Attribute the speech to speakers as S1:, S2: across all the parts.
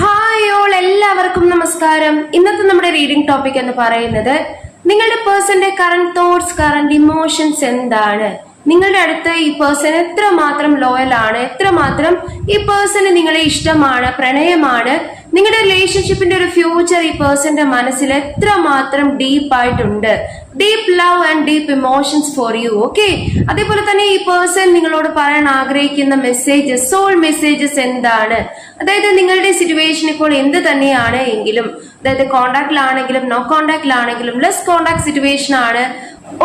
S1: Hi all, എല്ലാവർക്കും നമസ്കാരം. ഇന്നത്തെ നമ്മുടെ റീഡിംഗ് ടോപ്പിക് എന്ന് പറയുന്നത് നിങ്ങളുടെ പേഴ്സന്റെ കറന്റ് തോട്ട്സ്, കറന്റ് ഇമോഷൻസ് എന്താണ്, നിങ്ങളുടെ അടുത്ത് ഈ പേഴ്സൺ എത്രമാത്രം ലോയൽ ആണ്, എത്രമാത്രം ഈ പേഴ്സണ് നിങ്ങളെ ഇഷ്ടമാണ്, പ്രണയമാണ്, നിങ്ങളുടെ റിലേഷൻഷിപ്പിന്റെ ഒരു ഫ്യൂച്ചർ ഈ പേഴ്സന്റെ മനസ്സിൽ എത്രമാത്രം ഡീപ്പ് ആയിട്ടുണ്ട്, deep love and deep emotions for you. Okay, അതേപോലെ തന്നെ ഈ പേഴ്സൺ നിങ്ങളോട് പറയാൻ ആഗ്രഹിക്കുന്ന മെസ്സേജസ്, സോൾ മെസ്സേജസ് എന്താണ്, അതായത് നിങ്ങളുടെ സിറ്റുവേഷൻ ഇപ്പോൾ എന്ത് തന്നെയാണ് എങ്കിലും, അതായത് കോണ്ടാക്റ്റിലാണെങ്കിലും നോ കോണ്ടാക്റ്റിലാണെങ്കിലും ലെസ് കോണ്ടാക്ട് സിറ്റുവേഷൻ ആണ്,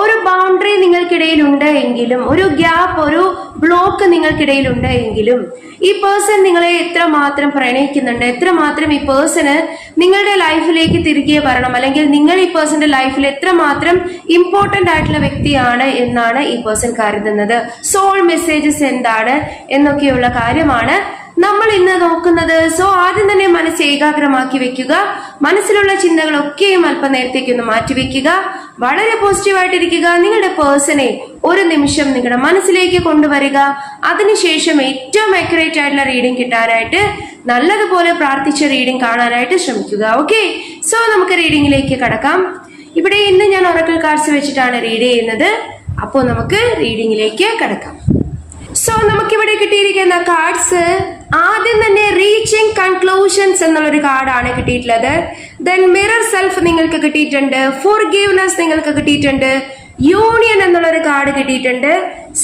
S1: ഒരു ബൗണ്ടറി നിങ്ങൾക്കിടയിൽ ഉണ്ട് എങ്കിലും, ഒരു ഗ്യാപ്പ്, ഒരു ബ്ലോക്ക് നിങ്ങൾക്കിടയിൽ ഉണ്ട് എങ്കിലും, ഈ പേഴ്സൺ നിങ്ങളെ എത്രമാത്രം പ്രണയിക്കുന്നുണ്ട്, എത്രമാത്രം ഈ പേഴ്സണ് നിങ്ങളുടെ ലൈഫിലേക്ക് തിരികെ വരണം, അല്ലെങ്കിൽ നിങ്ങൾ ഈ പേഴ്സന്റെ ലൈഫിൽ എത്രമാത്രം ഇമ്പോർട്ടന്റ് ആയിട്ടുള്ള വ്യക്തിയാണ് എന്നാണ് ഈ പേഴ്സൺ കരുതുന്നത്. സോൾ മെസ്സേജസ് എന്താണ് എന്നൊക്കെയുള്ള കാര്യമാണ് നമ്മൾ ഇന്ന് നോക്കുന്നത്. സോ ആദ്യം തന്നെ മനസ്സ് ഏകാഗ്രമാക്കി വെക്കുക, മനസ്സിലുള്ള ചിന്തകളൊക്കെയും അല്പനേരത്തേക്ക് ഒന്ന് മാറ്റിവെക്കുക, വളരെ പോസിറ്റീവായിട്ടിരിക്കുക, നിങ്ങളുടെ പേഴ്സണെ ഒരു നിമിഷം നിങ്ങളുടെ മനസ്സിലേക്ക് കൊണ്ടുവരിക. അതിനുശേഷം ഏറ്റവും ആക്യുറേറ്റ് ആയിട്ടുള്ള റീഡിംഗ് കിട്ടാനായിട്ട് നല്ലതുപോലെ പ്രാർത്ഥിച്ച റീഡിംഗ് കാണാനായിട്ട് ശ്രമിക്കുക. ഓക്കെ, സോ നമുക്ക് റീഡിംഗിലേക്ക് കടക്കാം. ഇവിടെ ഇന്ന് ഞാൻ ഒറക്കിൾ കാർഡ്സ് വെച്ചിട്ടാണ് റീഡ് ചെയ്യുന്നത്. അപ്പോൾ നമുക്ക് റീഡിംഗിലേക്ക് കടക്കാം. സോ നമുക്കിവിടെ കിട്ടിയിരിക്കുന്ന കാർഡ്സ്, ആദ്യം തന്നെ റീച്ചിങ് കൺക്ലൂഷൻസ് എന്നുള്ളൊരു കാർഡാണ് കിട്ടിയിട്ടുള്ളത്. ദെൻ മിറർ സെൽഫ് നിങ്ങൾക്ക് കിട്ടിയിട്ടുണ്ട്, ഫോർഗീവ്നെസ് നിങ്ങൾക്ക് കിട്ടിയിട്ടുണ്ട്, യൂണിയൻ എന്നുള്ളൊരു കാർഡ് കിട്ടിയിട്ടുണ്ട്,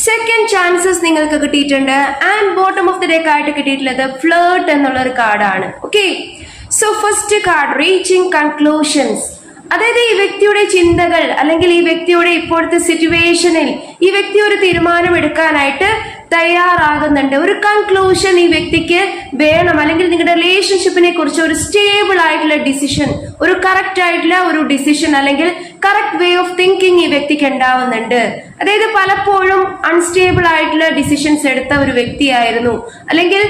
S1: സെക്കൻഡ് ചാൻസസ് നിങ്ങൾക്ക് കിട്ടിയിട്ടുണ്ട്, and bottom of the deck ആയിട്ട് കിട്ടിയിട്ടുള്ളത് ഫ്ലേർട്ട് എന്നുള്ളൊരു കാർഡാണ്. Okay, so first card reaching conclusions, അതായത് ഈ വ്യക്തിയുടെ ചിന്തകൾ അല്ലെങ്കിൽ ഈ വ്യക്തിയുടെ ഇപ്പോഴത്തെ സിറ്റുവേഷനിൽ ഈ വ്യക്തി ഒരു തീരുമാനം എടുക്കാനായിട്ട് തയ്യാറാകുന്നുണ്ട്. ഒരു കൺക്ലൂഷൻ ഈ വ്യക്തിക്ക് വേണം, അല്ലെങ്കിൽ നിങ്ങളുടെ റിലേഷൻഷിപ്പിനെ കുറിച്ച് ഒരു സ്റ്റേബിൾ ആയിട്ടുള്ള ഡിസിഷൻ, ഒരു കറക്റ്റ് ആയിട്ടുള്ള ഒരു ഡിസിഷൻ അല്ലെങ്കിൽ കറക്റ്റ് വേ ഓഫ് തിങ്കിങ് ഈ വ്യക്തിക്ക് ഉണ്ടാവുന്നുണ്ട്. അതായത് പലപ്പോഴും അൺസ്റ്റേബിൾ ആയിട്ടുള്ള ഡിസിഷൻസ് എടുത്ത ഒരു വ്യക്തിയായിരുന്നു, അല്ലെങ്കിൽ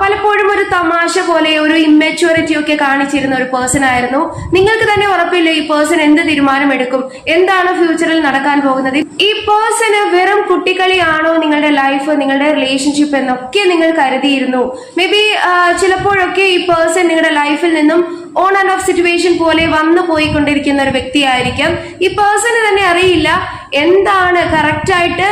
S1: പലപ്പോഴും ഒരു തമാശ പോലെ ഒരു ഇമ്മെച്യൂരിറ്റി ഒക്കെ കാണിച്ചിരുന്ന ഒരു പേഴ്സൺ ആയിരുന്നു. നിങ്ങൾക്ക് തന്നെ ഉറപ്പില്ല ഈ പേഴ്സൺ എന്ത് തീരുമാനം എടുക്കും, എന്താണ് ഫ്യൂച്ചറിൽ നടക്കാൻ പോകുന്നത്. ഈ പേഴ്സണ് വെറും കുട്ടിക്കളിയാണോ നിങ്ങളുടെ ലൈഫ്, നിങ്ങളുടെ റിലേഷൻഷിപ്പ് എന്നൊക്കെ നിങ്ങൾ കരുതിയിരുന്നു. മേ ബി ചിലപ്പോഴൊക്കെ ഈ പേഴ്സൺ നിങ്ങളുടെ ലൈഫിൽ നിന്നും ഓൺ ആൻഡ് ഓഫ് സിറ്റുവേഷൻ പോലെ വന്നു പോയിക്കൊണ്ടിരിക്കുന്ന ഒരു വ്യക്തിയായിരിക്കാം. ഈ പേഴ്സണ് തന്നെ അറിയില്ല എന്താണ് കറക്റ്റ് ആയിട്ട്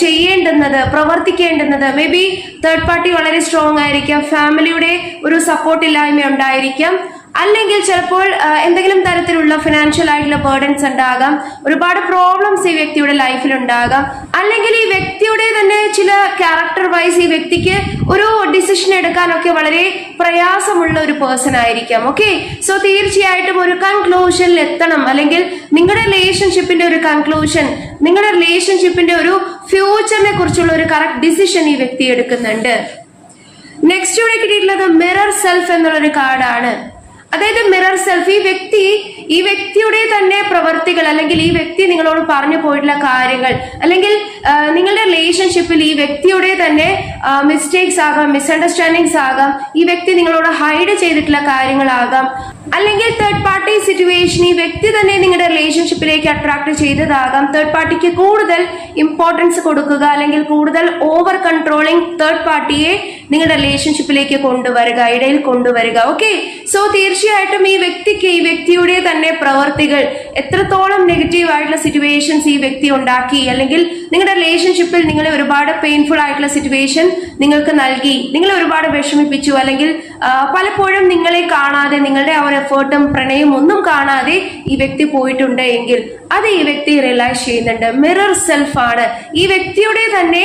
S1: ചെയ്യേണ്ടുന്നത്, പ്രവർത്തിക്കേണ്ടുന്നത്. മേ ബി തേർഡ് പാർട്ടി വളരെ സ്ട്രോങ് ആയിരിക്കാം, ഫാമിലിയുടെ ഒരു സപ്പോർട്ട് ഇല്ലായ്മ ഉണ്ടായിരിക്കാം, അല്ലെങ്കിൽ ചിലപ്പോൾ എന്തെങ്കിലും തരത്തിലുള്ള ഫിനാൻഷ്യൽ ആയിട്ടുള്ള ബേർഡൻസ് ഉണ്ടാകാം, ഒരുപാട് പ്രോബ്ലംസ് ഈ വ്യക്തിയുടെ ലൈഫിൽ ഉണ്ടാകാം, അല്ലെങ്കിൽ ഈ വ്യക്തിയുടെ തന്നെ ചില ക്യാരക്ടർ വൈസ് ഈ വ്യക്തിക്ക് ഒരു ഡിസിഷൻ എടുക്കാനൊക്കെ വളരെ പ്രയാസമുള്ള ഒരു പേഴ്സൺ ആയിരിക്കാം. ഓക്കെ, സോ തീർച്ചയായിട്ടും ഒരു കൺക്ലൂഷനിൽ എത്തണം, അല്ലെങ്കിൽ നിങ്ങളുടെ റിലേഷൻഷിപ്പിന്റെ ഒരു കൺക്ലൂഷൻ, നിങ്ങളുടെ റിലേഷൻഷിപ്പിന്റെ ഒരു ഫ്യൂച്ചറിനെ കുറിച്ചുള്ള ഒരു കറക്റ്റ് ഡിസിഷൻ ഈ വ്യക്തി എടുക്കുന്നുണ്ട്. നെക്സ്റ്റ് ഇവിടെ കിട്ടിയിട്ടുള്ളത് മിറർ സെൽഫ് എന്നുള്ളൊരു കാർഡാണ്. അതായത് മിറർ സെൽഫ്, ഈ വ്യക്തിയുടെ തന്നെ പ്രവർത്തികൾ, അല്ലെങ്കിൽ ഈ വ്യക്തി നിങ്ങളോട് പറഞ്ഞു പോയിട്ടുള്ള കാര്യങ്ങൾ, അല്ലെങ്കിൽ നിങ്ങളുടെ റിലേഷൻഷിപ്പിൽ ഈ വ്യക്തിയുടെ തന്നെ മിസ്റ്റേക്സ് ആകാം, മിസ്അണ്ടർസ്റ്റാൻഡിങ്സ് ആകാം, ഈ വ്യക്തി നിങ്ങളോട് ഹൈഡ് ചെയ്തിട്ടുള്ള കാര്യങ്ങളാകാം, അല്ലെങ്കിൽ തേർഡ് പാർട്ടി സിറ്റുവേഷൻ ഈ വ്യക്തി തന്നെ നിങ്ങളുടെ റിലേഷൻഷിപ്പിലേക്ക് അട്രാക്ട് ചെയ്തതാകാം. തേർഡ് പാർട്ടിക്ക് കൂടുതൽ ഇമ്പോർട്ടൻസ് കൊടുക്കുക, അല്ലെങ്കിൽ കൂടുതൽ ഓവർ കൺട്രോളിങ് തേർഡ് പാർട്ടിയെ നിങ്ങളുടെ റിലേഷൻഷിപ്പിലേക്ക് കൊണ്ടുവരിക, ഇടയിൽ കൊണ്ടുവരിക. ഓക്കെ, സോ തീർച്ചയായിട്ടും ഈ വ്യക്തിക്ക് ഈ വ്യക്തിയുടെ തന്നെ പ്രവർത്തികൾ എത്രത്തോളം നെഗറ്റീവ് ആയിട്ടുള്ള സിറ്റുവേഷൻസ് ഈ വ്യക്തി ഉണ്ടാക്കി, അല്ലെങ്കിൽ നിങ്ങളുടെ റിലേഷൻഷിപ്പിൽ നിങ്ങളെ ഒരുപാട് പെയിൻഫുൾ ആയിട്ടുള്ള സിറ്റുവേഷൻ നിങ്ങൾക്ക് നൽകി, നിങ്ങളെ ഒരുപാട് വിഷമിപ്പിച്ചു, അല്ലെങ്കിൽ പലപ്പോഴും നിങ്ങളെ കാണാതെ, നിങ്ങളുടെ ആ ഒരു എഫേർട്ടും പ്രണയവും ഒന്നും കാണാതെ ഈ വ്യക്തി പോയിട്ടുണ്ട് എങ്കിൽ അത് ഈ വ്യക്തി റിയലൈസ് ചെയ്യുന്നുണ്ട്. മിറർ സെൽഫ് ആണ്, ഈ വ്യക്തിയുടെ തന്നെ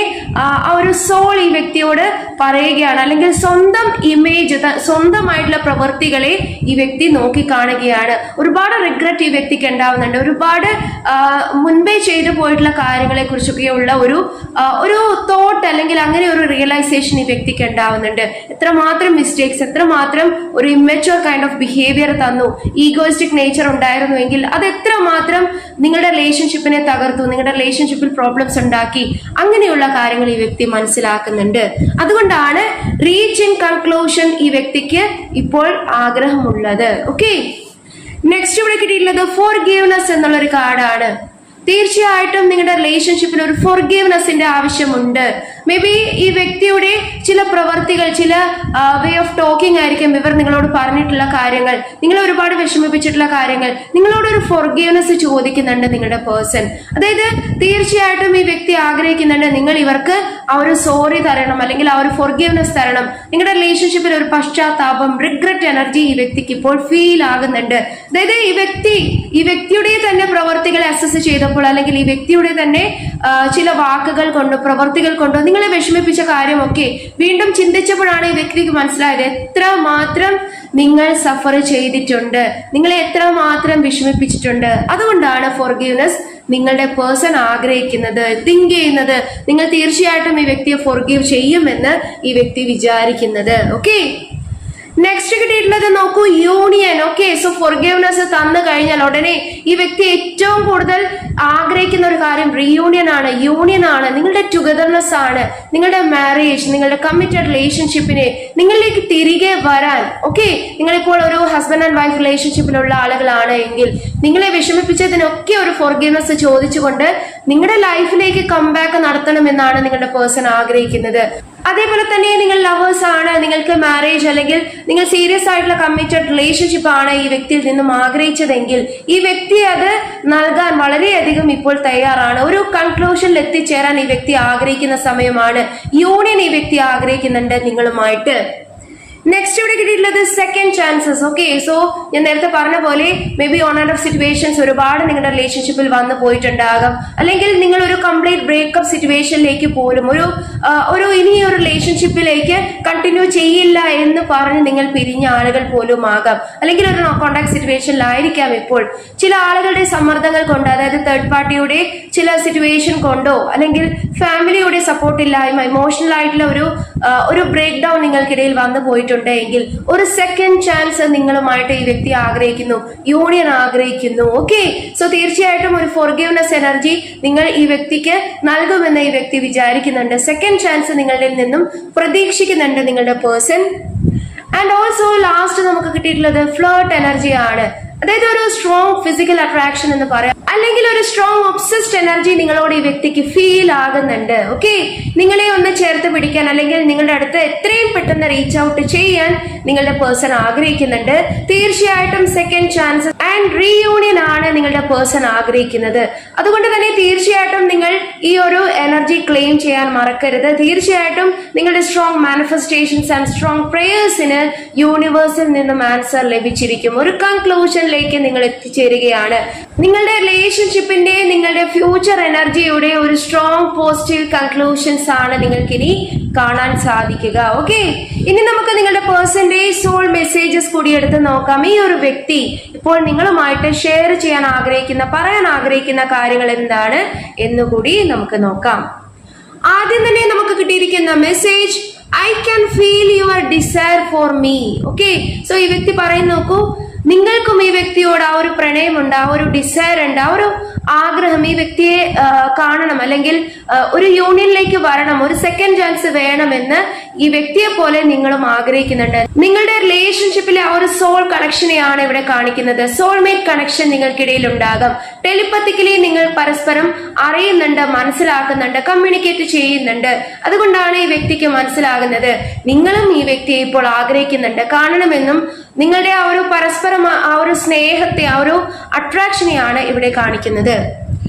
S1: ആ ഒരു സോൾ ഈ വ്യക്തിയോട് പറയുകയാണ്, അല്ലെങ്കിൽ സ്വന്തം ഇമേജ്, സ്വന്തമായിട്ടുള്ള പ്രവൃത്തികളെ ഈ വ്യക്തി നോക്കി കാണുകയാണ്. ഒരുപാട് റിഗ്രറ്റ് ഈ വ്യക്തിക്ക് ഉണ്ടാവുന്നുണ്ട്, ഒരുപാട് മുൻപേ ചെയ്തു പോയിട്ടുള്ള കാര്യങ്ങളെ കുറിച്ചൊക്കെയുള്ള ഒരു തോട്ട്, അല്ലെങ്കിൽ അങ്ങനെ ഒരു റിയലൈസേഷൻ ഈ വ്യക്തിക്ക് ഉണ്ടാവുന്നുണ്ട്. എത്രമാത്രം മിസ്റ്റേക്സ്, എത്രമാത്രം ഒരു ഇമ്മച്വർ കൈൻഡ് ഓഫ് ബിഹേവിയർ തന്നു, ഈഗോയിസ്റ്റിക് നേച്ചർ ഉണ്ടായിരുന്നുവെങ്കിൽ അത് എത്രമാത്രം നിങ്ങളുടെ റിലേഷൻഷിപ്പിനെ തകർത്തു, നിങ്ങളുടെ റിലേഷൻഷിപ്പിൽ പ്രോബ്ലംസ് ഉണ്ടാക്കി, അങ്ങനെയുള്ള കാര്യങ്ങൾ ഈ വ്യക്തി മനസ്സിലാക്കുന്നുണ്ട്. അതുകൊണ്ടാണ് റീച്ചിങ് കൺക്ലൂഷൻ ഈ വ്യക്തിക്ക് ഇപ്പോൾ ആഗ്രഹമുള്ളത്. ഓക്കെ, നെക്സ്റ്റ് ഇവിടെ കിട്ടിയിട്ടുള്ളത് ഫോർഗീവ്നെസ് എന്നുള്ളൊരു കാർഡാണ്. തീർച്ചയായിട്ടും നിങ്ങളുടെ റിലേഷൻഷിപ്പിൽ ഒരു ഫൊർഗീവ്നെസിന്റെ ആവശ്യമുണ്ട്. മേ ബി ഈ വ്യക്തിയുടെ ചില പ്രവർത്തികൾ, ചില വേ ഓഫ് ടോക്കിംഗ് ആയിരിക്കും ഇവർ നിങ്ങളോട് പറഞ്ഞിട്ടുള്ള കാര്യങ്ങൾ, നിങ്ങളെ ഒരുപാട് വിഷമിപ്പിച്ചിട്ടുള്ള കാര്യങ്ങൾ. നിങ്ങളോട് ഒരു ഫൊർഗീവ്നെസ് ചോദിക്കുന്നുണ്ട് നിങ്ങളുടെ പേഴ്സൺ. അതായത് തീർച്ചയായിട്ടും ഈ വ്യക്തി ആഗ്രഹിക്കുന്നുണ്ട് നിങ്ങൾ ഇവർക്ക് ആ ഒരു സോറി തരണം, അല്ലെങ്കിൽ ആ ഒരു ഫൊർഗീവ്നെസ് തരണം. നിങ്ങളുടെ റിലേഷൻഷിപ്പിൽ ഒരു പശ്ചാത്താപം, റിഗ്രറ്റ് എനർജി ഈ വ്യക്തിക്ക് ഇപ്പോൾ ഫീൽ ആകുന്നുണ്ട്. അതായത് ഈ വ്യക്തിയുടെ തന്നെ പ്രവർത്തികളെ അസസ് ചെയ്തപ്പോൾ, അല്ലെങ്കിൽ ഈ വ്യക്തിയുടെ തന്നെ ചില വാക്കുകൾ കൊണ്ടോ പ്രവർത്തികൾ കൊണ്ടോ നിങ്ങളെ വിഷമിപ്പിച്ച കാര്യമൊക്കെ വീണ്ടും ചിന്തിച്ചപ്പോഴാണ് ഈ വ്യക്തിക്ക് മനസ്സിലായത് എത്ര മാത്രം നിങ്ങൾ സഫർ ചെയ്തിട്ടുണ്ട്, നിങ്ങളെ എത്ര മാത്രം വിഷമിപ്പിച്ചിട്ടുണ്ട്. അതുകൊണ്ടാണ് ഫൊർഗീവ്നെസ് നിങ്ങളുടെ പേഴ്സൺ ആഗ്രഹിക്കുന്നത്, തിങ്ക് ചെയ്യുന്നത്. നിങ്ങൾ തീർച്ചയായിട്ടും ഈ വ്യക്തിയെ ഫൊർഗീവ് ചെയ്യുമെന്ന് ഈ വ്യക്തി വിചാരിക്കുന്നത്. ഓക്കെ, നെക്സ്റ്റ് കിട്ടിയിട്ടുള്ളത് നോക്കൂ, യൂണിയൻ. ഓക്കെ, സോ ഫൊർഗീവ്നെസ് തന്നു കഴിഞ്ഞാൽ ഉടനെ ഈ വ്യക്തി ഏറ്റവും കൂടുതൽ ആഗ്രഹിക്കുന്ന ഒരു കാര്യം റീയൂണിയൻ ആണ്, യൂണിയൻ ആണ്, നിങ്ങളുടെ ടുഗദർനെസ് ആണ്, നിങ്ങളുടെ മാരേജ്, നിങ്ങളുടെ കമ്മിറ്റഡ് റിലേഷൻഷിപ്പിനെ നിങ്ങളിലേക്ക് തിരികെ വരാൻ. ഓക്കെ, നിങ്ങളിപ്പോൾ ഒരു ഹസ്ബൻഡ് ആൻഡ് വൈഫ് റിലേഷൻഷിപ്പിലുള്ള ആളുകളാണ് എങ്കിൽ നിങ്ങളെ വിഷമിപ്പിച്ചതിനൊക്കെ ഒരു ഫൊർഗീവ്നെസ് ചോദിച്ചുകൊണ്ട് നിങ്ങളുടെ ലൈഫിലേക്ക് കംബാക്ക് നടത്തണമെന്നാണ് നിങ്ങളുടെ പേഴ്സൺ ആഗ്രഹിക്കുന്നത്. അതേപോലെ തന്നെ നിങ്ങൾ ലവേഴ്സ് ആണ്, നിങ്ങൾക്ക് മാരേജ് അല്ലെങ്കിൽ നിങ്ങൾ സീരിയസ് ആയിട്ടുള്ള കമ്മിറ്റഡ് റിലേഷൻഷിപ്പ് ആണ് ഈ വ്യക്തിയിൽ നിന്നും ആഗ്രഹിച്ചതെങ്കിൽ ഈ വ്യക്തി അത് നൽകാൻ വളരെയധികം ഇപ്പോൾ തയ്യാറാണ്. ഒരു കൺക്ലൂഷനിൽ എത്തിച്ചേരാൻ ഈ വ്യക്തി ആഗ്രഹിക്കുന്ന സമയമാണ്. യൂണിയൻ ഈ വ്യക്തി ആഗ്രഹിക്കുന്നുണ്ട് നിങ്ങളുമായിട്ട്. നെക്സ്റ്റ് ഇവിടെ കിട്ടിയിട്ടുള്ളത് സെക്കൻഡ് ചാൻസസ്. ഓക്കെ, സോ ഞാൻ നേരത്തെ പറഞ്ഞ പോലെ may be on and of situations ഒരുപാട് നിങ്ങളുടെ റിലേഷൻഷിപ്പിൽ വന്നു പോയിട്ടുണ്ടാകാം, അല്ലെങ്കിൽ നിങ്ങൾ ഒരു കംപ്ലീറ്റ് ബ്രേക്കപ്പ് സിറ്റുവേഷനിലേക്ക് പോലും ഒരു ഇനി ഒരു റിലേഷൻഷിപ്പിലേക്ക് കണ്ടിന്യൂ ചെയ്യില്ല എന്ന് പറഞ്ഞ് നിങ്ങൾ പിരിഞ്ഞ ആളുകൾ പോലും ആകാം, അല്ലെങ്കിൽ ഒരു കോണ്ടാക്ട് സിറ്റുവേഷനിലായിരിക്കാം ഇപ്പോൾ. ചില ആളുകളുടെ സമ്മർദ്ദങ്ങൾ കൊണ്ട്, അതായത് തേർഡ് പാർട്ടിയുടെ ചില സിറ്റുവേഷൻ കൊണ്ടോ അല്ലെങ്കിൽ ഫാമിലിയുടെ സപ്പോർട്ട് ഇല്ലായ്മ, ഇമോഷണൽ ആയിട്ടുള്ള ഒരു ബ്രേക്ക് ഡൗൺ നിങ്ങൾക്കിടയിൽ വന്നു പോയിട്ടുണ്ട് എങ്കിൽ ഒരു സെക്കൻഡ് ചാൻസ് നിങ്ങളുമായിട്ട് ഈ വ്യക്തി ആഗ്രഹിക്കുന്നു, യൂണിയൻ ആഗ്രഹിക്കുന്നു. ഓക്കെ, സോ തീർച്ചയായിട്ടും ഒരു ഫൊർഗീവ്നെസ് എനർജി നിങ്ങൾ ഈ വ്യക്തിക്ക് നൽകുമെന്ന് ഈ വ്യക്തി വിചാരിക്കുന്നുണ്ട്. സെക്കൻഡ് ചാൻസ് നിങ്ങളിൽ നിന്നും പ്രതീക്ഷിക്കുന്നുണ്ട് നിങ്ങളുടെ പേഴ്സൺ. ആൻഡ് ഓൾസോ ലാസ്റ്റ് നമുക്ക് കിട്ടിയിട്ടുള്ളത് ഫ്ലേർട്ട് എനർജി ആണ്. അതായത് ഒരു സ്ട്രോങ് ഫിസിക്കൽ അട്രാക്ഷൻ എന്ന് പറയാം, അല്ലെങ്കിൽ ഒരു സ്ട്രോങ് ഒബ്സസ്ഡ് എനർജി നിങ്ങളോട് ഈ വ്യക്തിക്ക് ഫീൽ ആകുന്നുണ്ട്. ഓക്കെ, നിങ്ങളെ ഒന്ന് ചേർത്ത് പിടിക്കാൻ അല്ലെങ്കിൽ നിങ്ങളുടെ അടുത്ത് എത്രയും പെട്ടെന്ന് റീച്ച് ഔട്ട് ചെയ്യാൻ നിങ്ങളുടെ പേഴ്സൺ ആഗ്രഹിക്കുന്നുണ്ട്. തീർച്ചയായിട്ടും സെക്കൻഡ് ചാൻസ് ആൻഡ് റീയൂണിയൻ ആണ് നിങ്ങളുടെ പേഴ്സൺ ആഗ്രഹിക്കുന്നത്. അതുകൊണ്ട് തന്നെ തീർച്ചയായിട്ടും നിങ്ങൾ ഈ ഒരു എനർജി ക്ലെയിം ചെയ്യാൻ മറക്കരുത്. തീർച്ചയായിട്ടും നിങ്ങളുടെ സ്ട്രോങ് മാനിഫെസ്റ്റേഷൻസ് ആൻഡ് സ്ട്രോങ് പ്രേയേഴ്സിന് യൂണിവേഴ്സിൽ നിന്നും ആൻസർ ലഭിച്ചിരിക്കും. ഒരു കൺക്ലൂഷനിലേക്ക് നിങ്ങൾ എത്തിച്ചേരുകയാണ്. നിങ്ങളുടെ റിലേഷൻഷിപ്പിന്റെ, നിങ്ങളുടെ ഫ്യൂച്ചർ എനർജിയുടെ ഒരു സ്ട്രോങ് പോസിറ്റീവ് കൺക്ലൂഷൻസ് ആണ് നിങ്ങൾക്ക് ഇനി കാണാൻ സാധിക്കുക. ഓക്കെ, ഇനി നമുക്ക് നിങ്ങളുടെ പേഴ്സന്റെ സോൾ മെസ്സേജസ് കൂടി എടുത്ത് നോക്കാം. ഈ ഒരു വ്യക്തി ഇപ്പോൾ നിങ്ങളുമായിട്ട് ഷെയർ ചെയ്യാൻ ആഗ്രഹിക്കുന്ന, പറയാൻ ആഗ്രഹിക്കുന്ന കാര്യങ്ങൾ എന്താണ് എന്നുകൂടി നമുക്ക് നോക്കാം. ആദ്യം തന്നെ നമുക്ക് കിട്ടിയിരിക്കുന്ന message, I can feel your desire for me. Okay, so ഈ വ്യക്തി പറയുന്ന നോക്കൂ, നിങ്ങൾക്കും ഈ വ്യക്തിയോട് ആ ഒരു പ്രണയമുണ്ട്, ആ ഒരു ഡിസയർ ഉണ്ട്, ആ ഒരു ആഗ്രഹം ഈ വ്യക്തിയെ കാണണം, അല്ലെങ്കിൽ ഒരു യൂണിയനിലേക്ക് വരണം, ഒരു സെക്കൻഡ് ചാൻസ് വേണമെന്ന് ഈ വ്യക്തിയെ പോലെ നിങ്ങളും ആഗ്രഹിക്കുന്നുണ്ട്. നിങ്ങളുടെ റിലേഷൻഷിപ്പിലെ ആ ഒരു സോൾ കണക്ഷനെയാണ് ഇവിടെ കാണിക്കുന്നത്. സോൾമേറ്റ് കണക്ഷൻ നിങ്ങൾക്കിടയിൽ ഉണ്ടാകാം. ടെലിപ്പത്തിക്കലി നിങ്ങൾ പരസ്പരം അറിയുന്നുണ്ട്, മനസ്സിലാക്കുന്നുണ്ട്, കമ്മ്യൂണിക്കേറ്റ് ചെയ്യുന്നുണ്ട്. അതുകൊണ്ടാണ് ഈ വ്യക്തിക്ക് മനസ്സിലാകുന്നത് നിങ്ങളും ഈ വ്യക്തിയെ ഇപ്പോൾ ആഗ്രഹിക്കുന്നുണ്ട്, കാണണമെന്നും. നിങ്ങളുടെ ആ ഒരു പരസ്പരം ആ ഒരു സ്നേഹത്തെ, ആ ഒരു അട്രാക്ഷനെയാണ് ഇവിടെ കാണിക്കുന്നത്.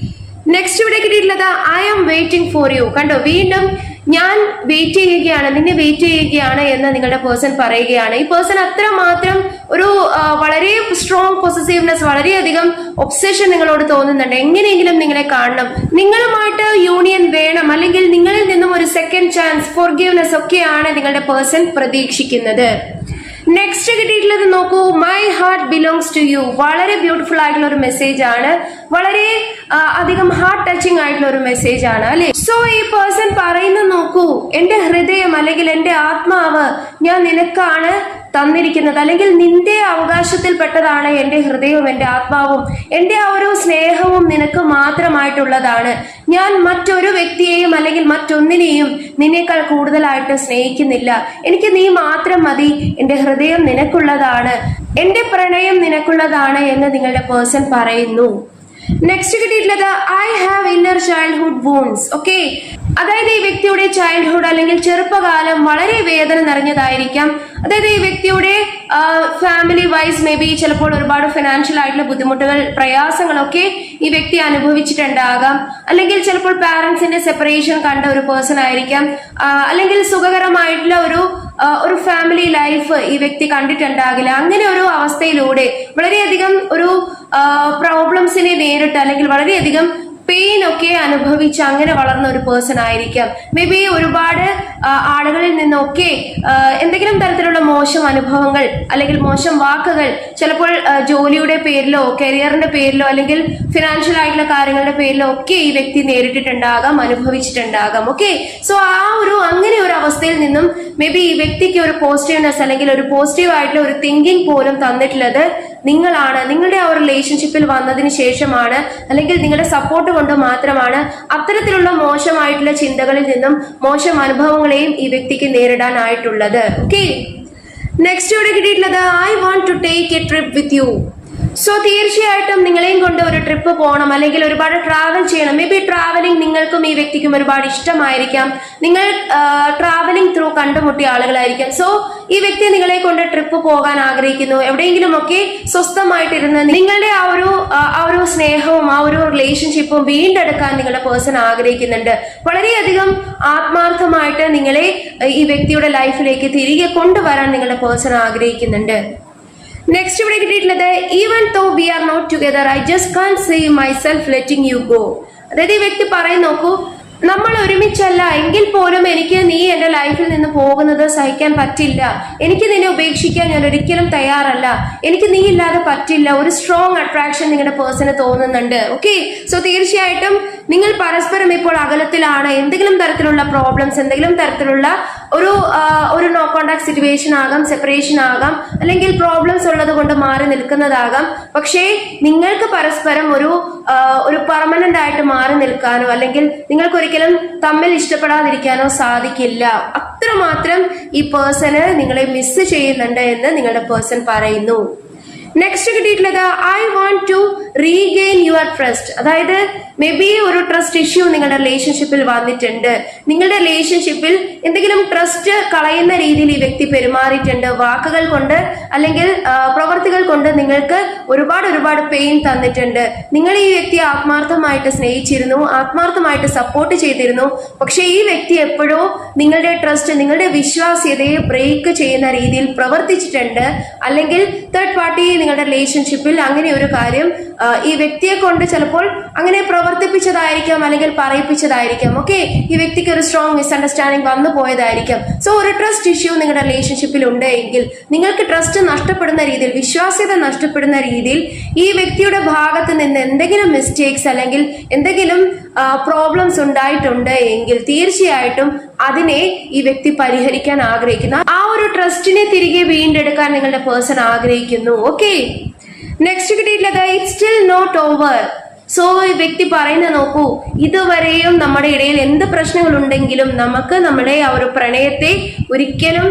S1: നെക്സ്റ്റ് ഇവിടെ കിട്ടിയിട്ടുള്ളത്, I am waiting for you. കണ്ടോ, വീണ്ടും ഞാൻ വെയിറ്റ് ചെയ്യുകയാണ്, നിന്നെ വെയിറ്റ് ചെയ്യുകയാണ് എന്ന് നിങ്ങളുടെ പേഴ്സൺ പറയുകയാണ്. ഈ പേഴ്സൺ അത്രമാത്രം ഒരു വളരെ സ്ട്രോങ് പൊസസീവ്നെസ്, വളരെയധികം ഒബ്സഷൻ നിങ്ങളോട് തോന്നുന്നുണ്ട്. എങ്ങനെയെങ്കിലും നിങ്ങളെ കാണണം, നിങ്ങളുമായിട്ട് യൂണിയൻ വേണം, അല്ലെങ്കിൽ നിങ്ങളിൽ നിന്നും ഒരു സെക്കൻഡ് ചാൻസ്, ഫോർഗീവ്നെസ് ഒക്കെയാണ് നിങ്ങളുടെ പേഴ്സൺ പ്രതീക്ഷിക്കുന്നത്. നെക്സ്റ്റ് കിട്ടിയിട്ടുള്ളത് നോക്കൂ, my heart belongs to you. വളരെ ബ്യൂട്ടിഫുൾ ആയിട്ടുള്ള ഒരു മെസ്സേജ് ആണ്, വളരെ അധികം ഹാർട്ട് ടച്ചിങ് ആയിട്ടുള്ള ഒരു മെസ്സേജ് ആണ്, അല്ലെ? സോ ഈ പേഴ്സൺ പറയുന്നത് നോക്കൂ, എന്റെ ഹൃദയം അല്ലെങ്കിൽ എന്റെ ആത്മാവ് ഞാൻ നിനക്കാണ് തന്നിരിക്കുന്നത്, അല്ലെങ്കിൽ നിന്റെ അവകാശത്തിൽപ്പെട്ടതാണ് എന്റെ ഹൃദയവും എന്റെ ആത്മാവും, എന്റെ ആ ഒരു സ്നേഹവും നിനക്ക് മാത്രമായിട്ടുള്ളതാണ്. ഞാൻ മറ്റൊരു വ്യക്തിയെയും അല്ലെങ്കിൽ മറ്റൊന്നിനെയും നിന്നേക്കാൾ കൂടുതലായിട്ട് സ്നേഹിക്കുന്നില്ല. എനിക്ക് നീ മാത്രം മതി, എന്റെ ഹൃദയം നിനക്കുള്ളതാണ്, എന്റെ പ്രണയം നിനക്കുള്ളതാണ് എന്ന് നിങ്ങളുടെ പേഴ്സൺ പറയുന്നു. നെക്സ്റ്റ് കിട്ടിയിട്ടുള്ളത് I have inner childhood wounds. Okay, അതായത് ഈ വ്യക്തിയുടെ ചൈൽഡ്ഹുഡ് അല്ലെങ്കിൽ ചെറുപ്പകാലം വളരെ വേദന നിറഞ്ഞതായിരിക്കാം. അതായത് ഈ വ്യക്തിയുടെ ഫാമിലി വൈസ് മേ ബി ചിലപ്പോൾ ഒരുപാട് ഫിനാൻഷ്യൽ ആയിട്ടുള്ള ബുദ്ധിമുട്ടുകൾ, പ്രയാസങ്ങളൊക്കെ ഈ വ്യക്തി അനുഭവിച്ചിട്ടുണ്ടാകാം. അല്ലെങ്കിൽ ചിലപ്പോൾ പാരന്റ്സിന്റെ സെപ്പറേഷൻ കണ്ട ഒരു പേഴ്സൺ ആയിരിക്കാം. അല്ലെങ്കിൽ സുഖകരമായിട്ടുള്ള ഒരു ഫാമിലി ലൈഫ് ഈ വ്യക്തി കണ്ടിട്ടുണ്ടാകില്ല. അങ്ങനെ ഒരു അവസ്ഥയിലൂടെ വളരെയധികം ഒരു പ്രോബ്ലംസിനെ നേരിട്ട് അല്ലെങ്കിൽ വളരെയധികം പെയിൻ ഒക്കെ അനുഭവിച്ച് അങ്ങനെ വളർന്ന ഒരു പേഴ്സൺ ആയിരിക്കാം. മേ ബി ഒരുപാട് ആളുകളിൽ നിന്നൊക്കെ എന്തെങ്കിലും തരത്തിലുള്ള മോശം അനുഭവങ്ങൾ അല്ലെങ്കിൽ മോശം വാക്കുകൾ ചിലപ്പോൾ ജോലിയുടെ പേരിലോ കരിയറിന്റെ പേരിലോ അല്ലെങ്കിൽ ഫിനാൻഷ്യൽ ആയിട്ടുള്ള കാര്യങ്ങളുടെ പേരിലോ ഒക്കെ ഈ വ്യക്തി നേരിട്ടിട്ടുണ്ടാകാം, അനുഭവിച്ചിട്ടുണ്ടാകാം. ഓക്കെ, സോ അങ്ങനെ ഒരു അവസ്ഥയിൽ നിന്നും മേ ബി ഈ വ്യക്തിക്ക് ഒരു പോസിറ്റീവ്നെസ് അല്ലെങ്കിൽ ഒരു പോസിറ്റീവ് ആയിട്ടുള്ള ഒരു തിങ്കിങ് പോലും തന്നിട്ടുള്ളത് നിങ്ങളാണ്. നിങ്ങളുടെ ആ ഒരു റിലേഷൻഷിപ്പിൽ വന്നതിന് ശേഷമാണ്, അല്ലെങ്കിൽ നിങ്ങളുടെ സപ്പോർട്ട് കൊണ്ട് മാത്രമാണ് അത്തരത്തിലുള്ള മോശമായിട്ടുള്ള ചിന്തകളിൽ നിന്നും മോശം അനുഭവങ്ങളെയും ഈ വ്യക്തിക്ക് നേരിടാനായിട്ടുള്ളത്. ഓക്കെ, നെക്സ്റ്റ് ഇവിടെ കിട്ടിയിട്ടുള്ളത് I want to take a trip with you. So തീർച്ചയായിട്ടും നിങ്ങളെയും കൊണ്ട് ഒരു ട്രിപ്പ് പോകണം അല്ലെങ്കിൽ ഒരുപാട് ട്രാവൽ ചെയ്യണം. മേ ബി ട്രാവലിംഗ് നിങ്ങൾക്കും ഈ വ്യക്തിക്കും ഒരുപാട് ഇഷ്ടമായിരിക്കാം. നിങ്ങൾ ട്രാവലിംഗ് ത്രൂ കണ്ടുമുട്ടിയ ആളുകളായിരിക്കാം. സോ ഈ വ്യക്തി നിങ്ങളെ കൊണ്ട് ട്രിപ്പ് പോകാൻ ആഗ്രഹിക്കുന്നു. എവിടെയെങ്കിലും ഒക്കെ സ്വസ്ഥമായിട്ടിരുന്ന് നിങ്ങളുടെ ആ ഒരു സ്നേഹവും ആ ഒരു റിലേഷൻഷിപ്പും വീണ്ടെടുക്കാൻ നിങ്ങളുടെ പേഴ്സൺ ആഗ്രഹിക്കുന്നുണ്ട്. വളരെയധികം ആത്മാർത്ഥമായിട്ട് നിങ്ങളെ ഈ വ്യക്തിയുടെ ലൈഫിലേക്ക് തിരികെ കൊണ്ടുവരാൻ നിങ്ങളുടെ പേഴ്സൺ ആഗ്രഹിക്കുന്നുണ്ട്. നെക്സ്റ്റ് ഇവിടെ കിട്ടിയിട്ടുള്ളത് even though we are not together I just can't save myself letting you go. അതായത് ഈ വ്യക്തി പറയും, നോക്കൂ, നമ്മൾ ഒരുമിച്ചല്ല എങ്കിൽ പോലും എനിക്ക് നീ എന്റെ ലൈഫിൽ നിന്ന് പോകുന്നത് സഹിക്കാൻ പറ്റില്ല. എനിക്ക് നിന്നെ ഉപേക്ഷിക്കാൻ ഞാൻ ഒരിക്കലും തയ്യാറല്ല. എനിക്ക് നീ ഇല്ലാതെ പറ്റില്ല. ഒരു സ്ട്രോങ് അട്രാക്ഷൻ നിങ്ങളുടെ പേഴ്സണ് തോന്നുന്നുണ്ട്. ഓക്കെ, സോ തീർച്ചയായിട്ടും നിങ്ങൾ പരസ്പരം ഇപ്പോൾ അകലത്തിലാണ്. എന്തെങ്കിലും തരത്തിലുള്ള പ്രോബ്ലംസ്, എന്തെങ്കിലും തരത്തിലുള്ള ഒരു നോ കോണ്ടാക്ട് സിറ്റുവേഷൻ ആകാം, സെപ്പറേഷൻ ആകാം, അല്ലെങ്കിൽ പ്രോബ്ലംസ് ഉള്ളത് കൊണ്ട് മാറി നിൽക്കുന്നതാകാം. പക്ഷേ നിങ്ങൾക്ക് പരസ്പരം ഒരു പെർമനന്റ് ആയിട്ട് മാറി നിൽക്കാനോ അല്ലെങ്കിൽ നിങ്ങൾക്ക് ഒരിക്കലും തമ്മിൽ ഇഷ്ടപ്പെടാതിരിക്കാനോ സാധിക്കില്ല. അത്രമാത്രം ഈ പേഴ്സണ് നിങ്ങളെ മിസ് ചെയ്യുന്നുണ്ട് എന്ന് നിങ്ങളുടെ പേഴ്സൺ പറയുന്നു. നെക്സ്റ്റ് കിട്ടിയിട്ടുള്ളത് I want to regain your trust. അതായത് മേ ബി ഒരു ട്രസ്റ്റ് ഇഷ്യൂ നിങ്ങളുടെ റിലേഷൻഷിപ്പിൽ വന്നിട്ടുണ്ട്. നിങ്ങളുടെ റിലേഷൻഷിപ്പിൽ എന്തെങ്കിലും ട്രസ്റ്റ് കളയുന്ന രീതിയിൽ ഈ വ്യക്തി പെരുമാറിയിട്ടുണ്ട്. വാക്കുകൾ കൊണ്ട് അല്ലെങ്കിൽ പ്രവർത്തികൾ കൊണ്ട് നിങ്ങൾക്ക് ഒരുപാട് പെയിൻ തന്നിട്ടുണ്ട്. നിങ്ങൾ ഈ വ്യക്തിയെ ആത്മാർത്ഥമായിട്ട് സ്നേഹിച്ചിരുന്നു, ആത്മാർത്ഥമായിട്ട് സപ്പോർട്ട് ചെയ്തിരുന്നു. പക്ഷെ ഈ വ്യക്തി എപ്പോഴോ നിങ്ങളുടെ ട്രസ്റ്റ്, നിങ്ങളുടെ വിശ്വാസ്യതയെ ബ്രേക്ക് ചെയ്യുന്ന രീതിയിൽ പ്രവർത്തിച്ചിട്ടുണ്ട്. അല്ലെങ്കിൽ തേർഡ് പാർട്ടി നിങ്ങളുടെ റിലേഷൻഷിപ്പിൽ അങ്ങനെ ഒരു കാര്യം ഈ വ്യക്തിയെ കൊണ്ട് ചിലപ്പോൾ അങ്ങനെ പ്രവർത്തിപ്പിച്ചതായിരിക്കാം അല്ലെങ്കിൽ പറയിപ്പിച്ചതായിരിക്കാം. ഓക്കെ, ഈ വ്യക്തിക്ക് ഒരു സ്ട്രോങ് മിസ്അണ്ടർസ്റ്റാൻഡിങ് വന്നു പോയതായിരിക്കാം. സോ ഒരു ട്രസ്റ്റ് ഇഷ്യൂ നിങ്ങളുടെ റിലേഷൻഷിപ്പിൽ ഉണ്ട് എങ്കിൽ നിങ്ങൾക്ക് ട്രസ്റ്റ് നഷ്ടപ്പെടുന്ന രീതിയിൽ, വിശ്വാസ്യത നഷ്ടപ്പെടുന്ന രീതിയിൽ ഈ വ്യക്തിയുടെ ഭാഗത്ത് നിന്ന് എന്തെങ്കിലും മിസ്റ്റേക്സ് അല്ലെങ്കിൽ എന്തെങ്കിലും പ്രോബ്ലംസ് ഉണ്ടായിട്ടുണ്ട് എങ്കിൽ തീർച്ചയായിട്ടും അതിനെ ഈ വ്യക്തി പരിഹരിക്കാൻ ആഗ്രഹിക്കുന്നു. ആ ഒരു ട്രസ്റ്റിനെ തിരികെ വീണ്ടെടുക്കാൻ നിങ്ങളുടെ പേഴ്സൺ ആഗ്രഹിക്കുന്നു. ഓക്കെ, നെക്സ്റ്റ് കിട്ടിയിട്ടുള്ളത് it's still not over. So ഈ വ്യക്തി പറയുന്നത് നോക്കൂ, ഇതുവരെയും നമ്മുടെ ഇടയിൽ എന്ത് പ്രശ്നങ്ങൾ ഉണ്ടെങ്കിലും നമുക്ക് നമ്മുടെ ആ ഒരു പ്രണയത്തെ ഒരിക്കലും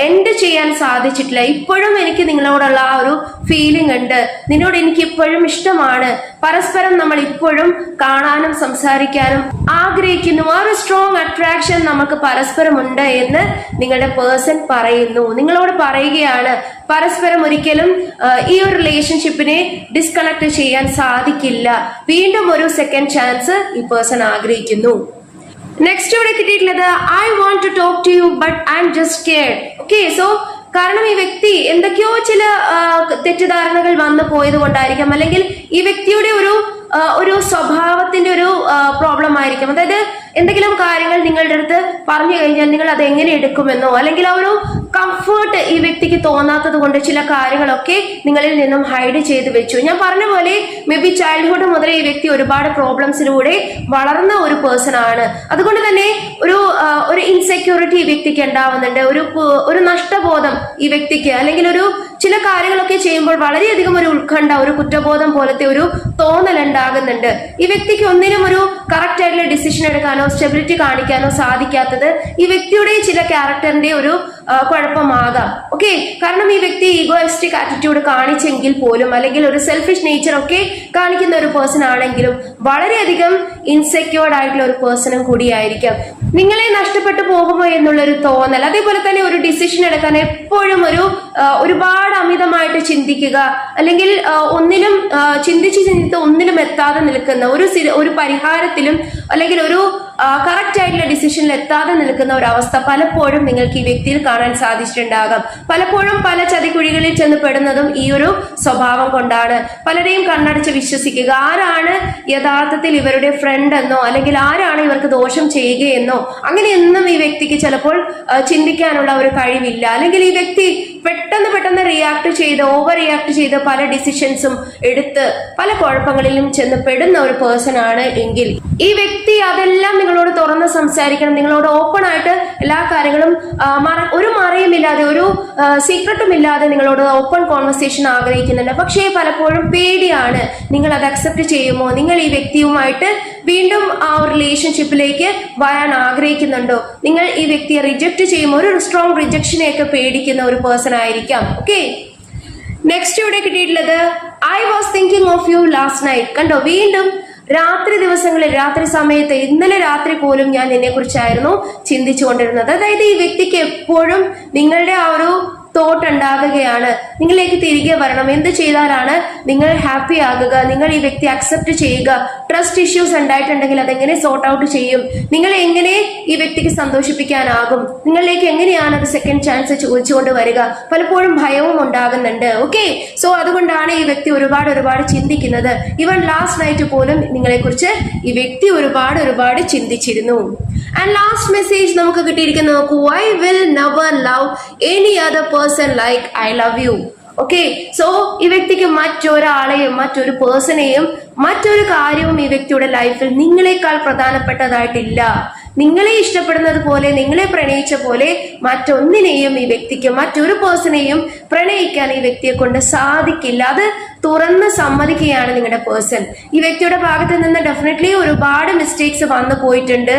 S1: എൻഡ് ചെയ്യാൻ സാധിച്ചിട്ടില്ല. ഇപ്പോഴും എനിക്ക് നിങ്ങളോടുള്ള ആ ഒരു ഫീലിംഗ് ഉണ്ട്. നിന്നോട് എനിക്ക് ഇപ്പോഴും ഇഷ്ടമാണ്. പരസ്പരം നമ്മൾ ഇപ്പോഴും കാണാനും സംസാരിക്കാനും ആഗ്രഹിക്കുന്നു. ആ ഒരു സ്ട്രോങ് അട്രാക്ഷൻ നമുക്ക് പരസ്പരം ഉണ്ട് എന്ന് നിങ്ങളുടെ പേഴ്സൺ പറയുന്നു. നിങ്ങളോട് പറയുകയാണ്, പരസ്പരം ഒരിക്കലും ഈ ഒരു റിലേഷൻഷിപ്പിനെ ഡിസ്കണക്ട് ചെയ്യാൻ സാധിക്കില്ല. വീണ്ടും ഒരു സെക്കൻഡ് ചാൻസ് ഈ പേഴ്സൺ ആഗ്രഹിക്കുന്നു. നെക്സ്റ്റ് ഇവിടെ കിട്ടിയിട്ടുള്ളത് I want to talk to you but I'm just scared. Okay, so കാരണം ഈ വ്യക്തി എന്തൊക്കെയോ ചില തെറ്റിദ്ധാരണകൾ വന്നു പോയത് കൊണ്ടായിരിക്കാം, അല്ലെങ്കിൽ ഈ വ്യക്തിയുടെ ഒരു സ്വഭാവത്തിന്റെ ഒരു പ്രോബ്ലം ആയിരിക്കും. അതായത് എന്തെങ്കിലും കാര്യങ്ങൾ നിങ്ങളുടെ അടുത്ത് പറഞ്ഞു കഴിഞ്ഞാൽ നിങ്ങൾ അത് എങ്ങനെ എടുക്കുമെന്നോ അല്ലെങ്കിൽ ആ ഒരു കംഫേർട്ട് ഈ വ്യക്തിക്ക് തോന്നാത്തത് കൊണ്ട് ചില കാര്യങ്ങളൊക്കെ നിങ്ങളിൽ നിന്നും ഹൈഡ് ചെയ്ത് വെച്ചു. ഞാൻ പറഞ്ഞ പോലെ മേ ബി ചൈൽഡ്ഹുഡ് മുതലേ ഈ വ്യക്തി ഒരുപാട് പ്രോബ്ലംസിലൂടെ വളർന്ന ഒരു പേഴ്സൺ ആണ്. അതുകൊണ്ട് തന്നെ ഒരു ഇൻസെക്യൂരിറ്റി ഈ വ്യക്തിക്ക് ഉണ്ടാവുന്നുണ്ട്. ഒരു നഷ്ടബോധം ഈ വ്യക്തിക്ക്, അല്ലെങ്കിൽ ചില ചില കാര്യങ്ങളൊക്കെ ചെയ്യുമ്പോൾ വളരെയധികം ഒരു ഉത്കണ്ഠ, ഒരു കുറ്റബോധം പോലത്തെ ഒരു തോന്നൽ ഉണ്ടാകുന്നുണ്ട്. ഈ വ്യക്തിക്ക് ഒന്നിനും ഒരു കറക്റ്റ് ആയിട്ടുള്ള ഡിസിഷൻ എടുക്കാനോ സ്റ്റെബിലിറ്റി കാണിക്കാനോ സാധിക്കാത്തത് ഈ വ്യക്തിയുടെ ചില ക്യാരക്ടറിന്റെ ഒരു കുഴപ്പമാകാം. ഓക്കെ, കാരണം ഈ വ്യക്തി ഈഗോയിസ്റ്റിക് ആറ്റിറ്റ്യൂഡ് കാണിച്ചെങ്കിൽ പോലും, അല്ലെങ്കിൽ ഒരു സെൽഫിഷ് നേച്ചർ ഒക്കെ കാണിക്കുന്ന ഒരു പേഴ്സൺ ആണെങ്കിലും വളരെയധികം ഇൻസെക്യൂർഡ് ആയിട്ടുള്ള ഒരു പേഴ്സണും കൂടിയായിരിക്കാം. നിങ്ങളെ നഷ്ടപ്പെട്ടു പോകുമോ എന്നുള്ള ഒരു തോന്നൽ, അതേപോലെ തന്നെ ഒരു ഡിസിഷൻ എടുക്കാൻ എപ്പോഴും ഒരുപാട് അമിതമായിട്ട് ചിന്തിക്കുക, അല്ലെങ്കിൽ ഒന്നിലും ചിന്തിച്ച് ഒന്നിലും എത്താതെ നിൽക്കുന്ന ഒരു പരിഹാരത്തിലും അല്ലെങ്കിൽ ഒരു കറക്റ്റ് ആയിട്ടുള്ള ഡിസിഷനിൽ എത്താതെ നിൽക്കുന്ന ഒരു അവസ്ഥ പലപ്പോഴും നിങ്ങൾക്ക് ഈ വ്യക്തിയിൽ കാണാൻ സാധിച്ചിട്ടുണ്ടാകാം. പലപ്പോഴും പല ചതിക്കുഴികളിൽ ചെന്ന് പെടുന്നതും ഈ ഒരു സ്വഭാവം കൊണ്ടാണ്. പലരെയും കണ്ണടച്ച് വിശ്വസിക്കുക, ആരാണ് യഥാർത്ഥത്തിൽ ഇവരുടെ ഫ്രണ്ട് എന്നോ അല്ലെങ്കിൽ ആരാണ് ഇവർക്ക് ദോഷം ചെയ്യുകയെന്നോ അങ്ങനെയൊന്നും ഈ വ്യക്തിക്ക് ചിലപ്പോൾ ചിന്തിക്കാനുള്ള ഒരു കഴിവില്ല. അല്ലെങ്കിൽ ഈ വ്യക്തി പെട്ടെന്ന് റിയാക്ട് ഓവർ റിയാക്ട് ചെയ്ത് പല ഡിസിഷൻസും എടുത്ത് പല കുഴപ്പങ്ങളിലും ചെന്ന് പെടുന്ന ഒരു പേഴ്സൺ ആണ് എങ്കിൽ ഈ വ്യക്തി അതെല്ലാം നിങ്ങളോട് തുറന്ന് സംസാരിക്കണം, നിങ്ങളോട് ഓപ്പൺ ആയിട്ട് എല്ലാ കാര്യങ്ങളും ഒരു മറയുമില്ലാതെ ഒരു സീക്രട്ടും ഇല്ലാതെ നിങ്ങളോട് ഓപ്പൺ കോൺവെർസേഷൻ ആഗ്രഹിക്കുന്നുണ്ട്. പക്ഷേ പലപ്പോഴും പേടിയാണ്. നിങ്ങൾ അത് അക്സെപ്റ്റ് ചെയ്യുമോ? നിങ്ങൾ ഈ വ്യക്തിയുമായിട്ട് വീണ്ടും ആ റിലേഷൻഷിപ്പിലേക്ക് വരാൻ ആഗ്രഹിക്കുന്നുണ്ടോ? നിങ്ങൾ ഈ വ്യക്തിയെ റിജക്ട് ചെയ്യുമോ? ഒരു സ്ട്രോങ് റിജക്ഷനെയൊക്കെ പേടിക്കുന്ന ഒരു പേഴ്സൺ ആയിരിക്കാം. ഓക്കെ, നെക്സ്റ്റ് ഇവിടെ കിട്ടിയിട്ടുള്ളത് I was thinking of you last night. കണ്ടോ, വീണ്ടും രാത്രി സമയത്ത് ഇന്നലെ രാത്രി പോലും ഞാൻ നിന്നെ കുറിച്ചായിരുന്നു ചിന്തിച്ചു കൊണ്ടിരുന്നത്. അതായത് ഈ വ്യക്തിക്ക് എപ്പോഴും നിങ്ങളുടെ ആ ഒരു തോട്ട് ഉണ്ടാകുകയാണ്, നിങ്ങളിലേക്ക് തിരികെ വരണം, എന്ത് ചെയ്താലാണ് നിങ്ങൾ ഹാപ്പി ആകുക, നിങ്ങൾ ഈ വ്യക്തി അക്സെപ്റ്റ് ചെയ്യുക, ട്രസ്റ്റ് ഇഷ്യൂസ് ഉണ്ടായിട്ടുണ്ടെങ്കിൽ അതെങ്ങനെ സോർട്ട് ഔട്ട് ചെയ്യും, നിങ്ങൾ എങ്ങനെ ഈ വ്യക്തിക്ക് സന്തോഷിപ്പിക്കാനാകും, നിങ്ങളിലേക്ക് എങ്ങനെയാണ് അത് സെക്കൻഡ് ചാൻസ് ചോദിച്ചുകൊണ്ട് വരിക, പലപ്പോഴും ഭയവും ഉണ്ടാകുന്നുണ്ട്. ഓക്കെ, സോ അതുകൊണ്ടാണ് ഈ വ്യക്തി ഒരുപാട് ചിന്തിക്കുന്നത്. ഈവൻ ലാസ്റ്റ് നൈറ്റ് പോലും നിങ്ങളെക്കുറിച്ച് ഈ വ്യക്തി ഒരുപാട് ചിന്തിച്ചിരുന്നു. ആൻഡ് ലാസ്റ്റ് മെസ്സേജ് നമുക്ക് കിട്ടിയിരിക്കുന്നത് നോക്കൂ, I will never love any other person like I love you. Okay, so ഈ വ്യക്തിക്ക് മറ്റൊരാളെയും മറ്റൊരു പേഴ്സണെയും മറ്റൊരു കാര്യവും ഈ വ്യക്തിയുടെ ലൈഫിൽ നിങ്ങളെക്കാൾ പ്രധാനപ്പെട്ടതായിട്ടില്ല. നിങ്ങളെ ഇഷ്ടപ്പെടുന്നത് പോലെ, നിങ്ങളെ പ്രണയിച്ച പോലെ മറ്റൊന്നിനെയും ഈ വ്യക്തിക്ക്, മറ്റൊരു പേഴ്സണെയും പ്രണയിക്കാൻ ഈ വ്യക്തിയെ കൊണ്ട് സാധിക്കില്ല. അത് തുറന്ന് സമ്മതിക്കുകയാണ് നിങ്ങളുടെ പേഴ്സൺ. ഈ വ്യക്തിയുടെ ഭാഗത്ത് നിന്ന് ഡെഫിനറ്റ്ലി ഒരുപാട് മിസ്റ്റേക്സ് വന്നു പോയിട്ടുണ്ട്.